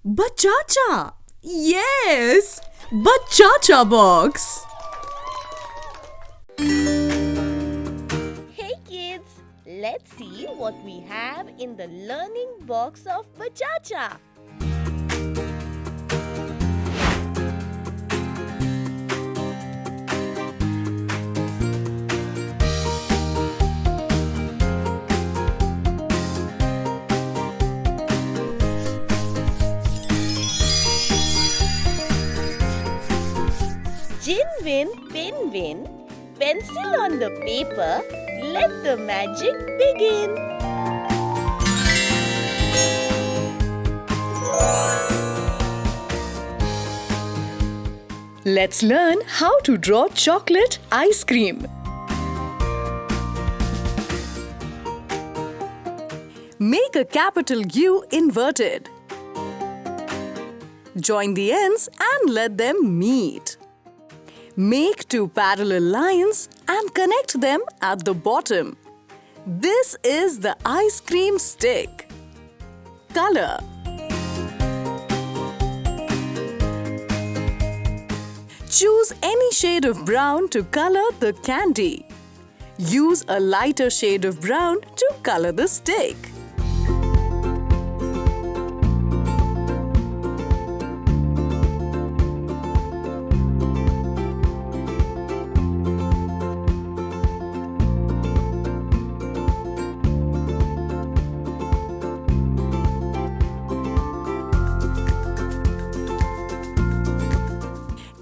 Bachacha! Yes! Bachacha box! Hey kids, let's see what we have in the learning box of Bachacha. Jinwin, Pinwin, pencil on the paper, let the magic begin. Let's learn how to draw chocolate ice cream. Make a capital U inverted. Join the ends and let them meet. Make two parallel lines and connect them at the bottom. This is the ice cream stick. Color. Choose any shade of brown to color the candy. Use a lighter shade of brown to color the stick.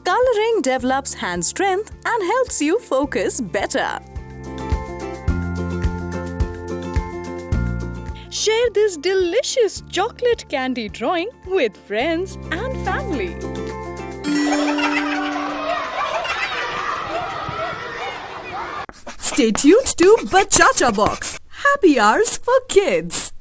Coloring develops hand strength and helps you focus better. Share this delicious chocolate candy drawing with friends and family. Stay tuned to Bachacha Box. Happy hours for kids.